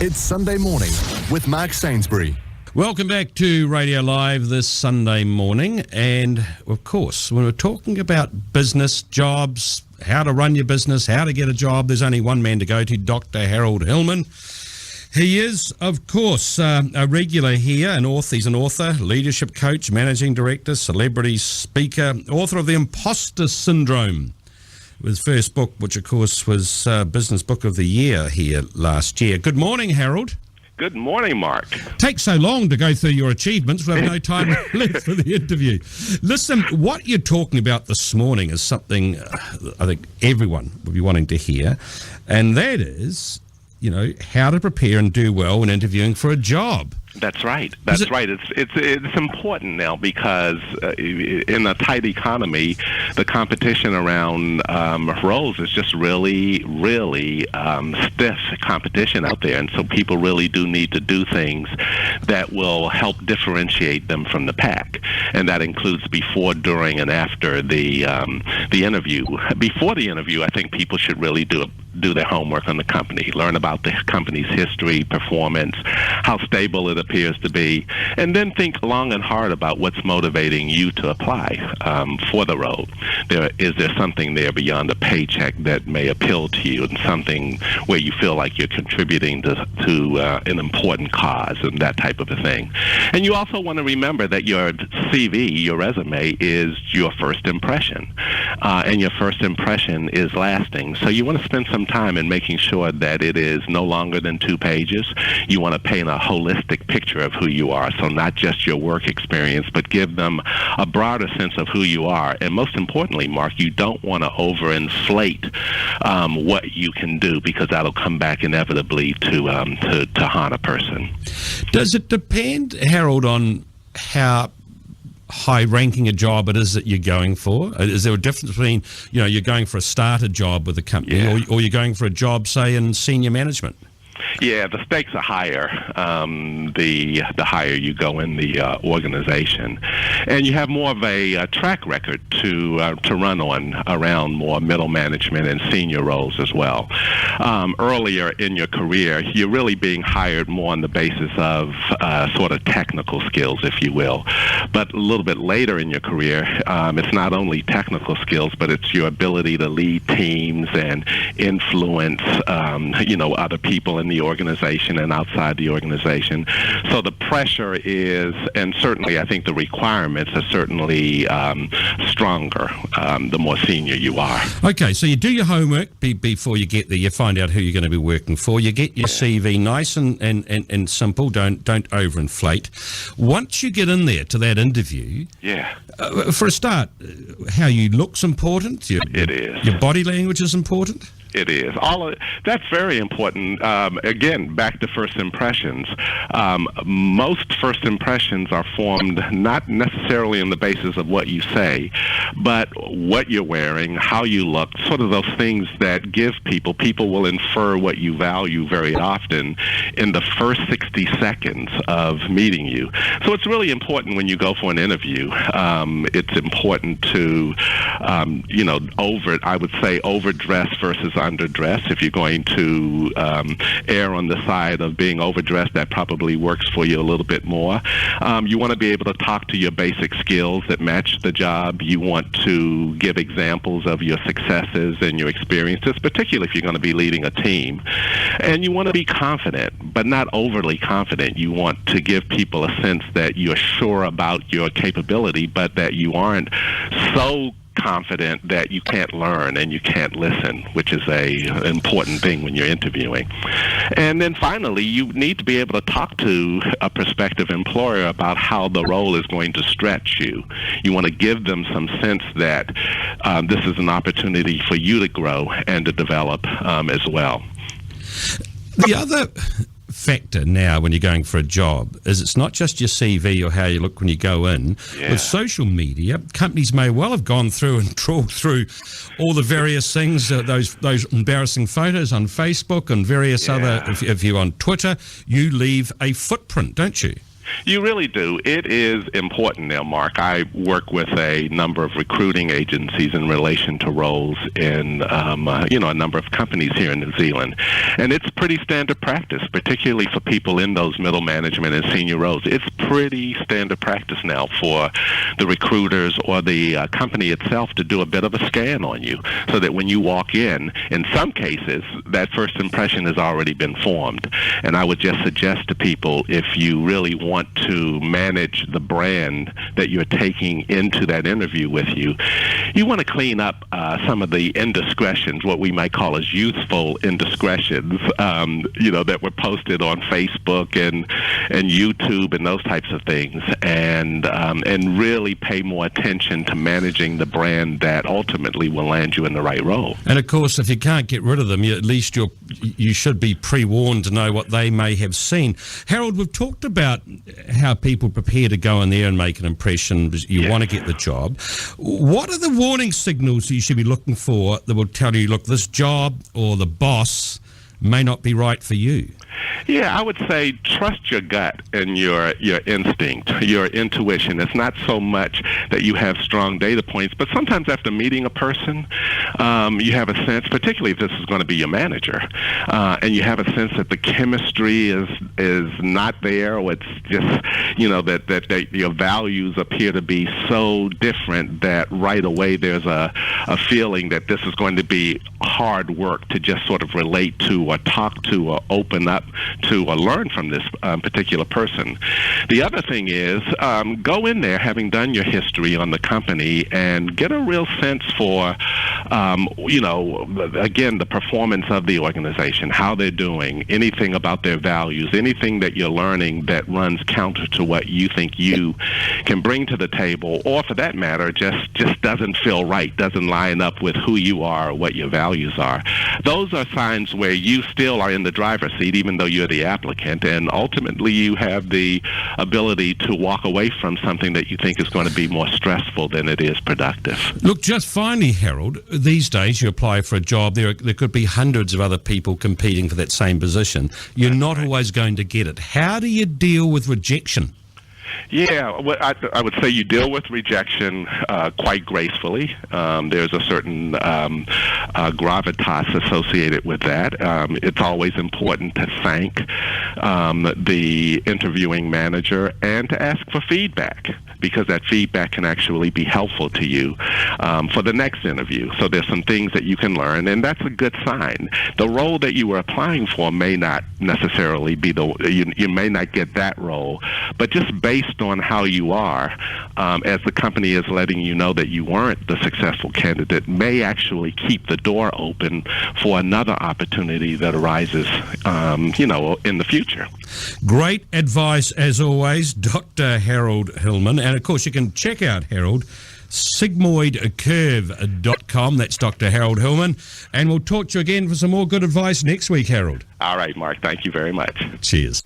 It's Sunday morning with Mark Sainsbury. Welcome back to Radio Live this Sunday morning. And, of course, when we're talking about business, jobs, how to run your business, how to get a job, there's only one man to go to, Dr. Harold Hillman. He is, of course, a regular here, he's an author, leadership coach, managing director, celebrity speaker, author of The Imposter Syndrome. His first book, which, of course, was Business Book of the Year here last year. Good morning, Harold. Good morning, Mark. Takes so long to go through your achievements, we'll have no time left for the interview. Listen, what you're talking about this morning is something I think everyone would be wanting to hear, and that is, how to prepare and do well when interviewing for a job. That's right. That's right. It's important now because in a tight economy, the competition around roles is just really, really stiff competition out there, and so people really do need to do things that will help differentiate them from the pack, and that includes before, during, and after the interview. Before the interview, I think people should really do their homework on the company, learn about the company's history, performance, how stable it appears to be, and then think long and hard about what's motivating you to apply for the role. Is there something there beyond a paycheck that may appeal to you, and something where you feel like you're contributing to an important cause and that type of a thing? And you also want to remember that your CV, your resume, is your first impression, and your first impression is lasting. So you want to spend some time in making sure that it is no longer than 2 pages. You want to paint a holistic picture of who you are, so not just your work experience, but give them a broader sense of who you are. And most importantly, Mark, you don't want to overinflate what you can do, because that'll come back inevitably to haunt a person. Does it depend, Harold, on how high-ranking a job it is that you're going for? Is there a difference between, you're going for a starter job with a company, or you're going for a job, say, in senior management? Yeah, the stakes are higher the higher you go in the organization, and you have more of a track record to run on around more middle management and senior roles as well. Earlier in your career, you're really being hired more on the basis of sort of technical skills, if you will. But a little bit later in your career, it's not only technical skills, but it's your ability to lead teams and influence, other people in the organization and outside the organization. So the pressure is, and certainly I think the requirements are certainly stronger the more senior you are. Okay, so you do your homework before you get there. You find out who you're going to be working for. You get your CV nice and simple. Don't overinflate. Once you get in there to that interview, for a start, how you look's important. It is. Your body language is important. It is. That's very important. Again, back to first impressions. Most first impressions are formed not necessarily on the basis of what you say, but what you're wearing, how you look, sort of those things that give people will infer what you value very often in the first 60 seconds of meeting you. So it's really important when you go for an interview. It's important to, I would say overdress versus underdress. If you're going to err on the side of being overdressed, that probably works for you a little bit more. You want to be able to talk to your basic skills that match the job. You want to give examples of your successes and your experiences, particularly if you're going to be leading a team. And you want to be confident, but not overly confident. You want to give people a sense that you're sure about your capability, but that you aren't so confident that you can't learn and you can't listen, which is an important thing when you're interviewing. And then finally, you need to be able to talk to a prospective employer about how the role is going to stretch you. You want to give them some sense that this is an opportunity for you to grow and to develop as well. The other factor now when you're going for a job is it's not just your CV or how you look when you go in. Yeah. With social media, companies may well have gone through and trawled through all the various things, those embarrassing photos on Facebook and various other, if you're on Twitter, you leave a footprint, don't you? You really do. It is important now, Mark. I work with a number of recruiting agencies in relation to roles in, a number of companies here in New Zealand. And it's pretty standard practice, particularly for people in those middle management and senior roles. It's pretty standard practice now for the recruiters or the company itself to do a bit of a scan on you so that when you walk in some cases, that first impression has already been formed. And I would just suggest to people, if you really want to manage the brand that you're taking into that interview with you, you want to clean up some of the indiscretions, what we might call as youthful indiscretions, that were posted on Facebook and YouTube and those types of things, and really pay more attention to managing the brand that ultimately will land you in the right role. And of course, if you can't get rid of them, at least you should be pre-warned to know what they may have seen. Harold, we've talked about how people prepare to go in there and make an impression. You want to get the job. What are the warning signals that you should be looking for that will tell you, look, this job or the boss may not be right for you? Yeah, I would say trust your gut and your instinct, your intuition. It's not so much that you have strong data points, but sometimes after meeting a person, you have a sense, particularly if this is going to be your manager, and you have a sense that the chemistry is not there, or it's just, that your values appear to be so different that right away there's a feeling that this is going to be hard work to just sort of relate to or talk to or open up to or learn from this particular person. The other thing is go in there having done your history on the company and get a real sense for, again, the performance of the organization, how they're doing, anything about their values, anything that you're learning that runs counter to what you think you can bring to the table, or for that matter, just doesn't feel right, doesn't line up with who you are or what your values are. Those are signs where you still are in the driver's seat, even though you're the applicant, and ultimately you have the ability to walk away from something that you think is going to be more stressful than it is productive. Look, just finally, Harold, these days you apply for a job, there could be hundreds of other people competing for that same position. You're not always going to get it. How do you deal with rejection? Yeah, well, I would say you deal with rejection quite gracefully. There's a certain gravitas associated with that. It's always important to thank the interviewing manager and to ask for feedback, because that feedback can actually be helpful to you for the next interview. So there's some things that you can learn, and that's a good sign. The role that you were applying for may not necessarily be you may not get that role, but just based on how you are, as the company is letting you know that you weren't the successful candidate, may actually keep the door open for another opportunity that arises, in the future. Great advice, as always, Dr. Harold Hillman. And, of course, you can check out Harold, sigmoidcurve.com. That's Dr. Harold Hillman. And we'll talk to you again for some more good advice next week, Harold. All right, Mark. Thank you very much. Cheers.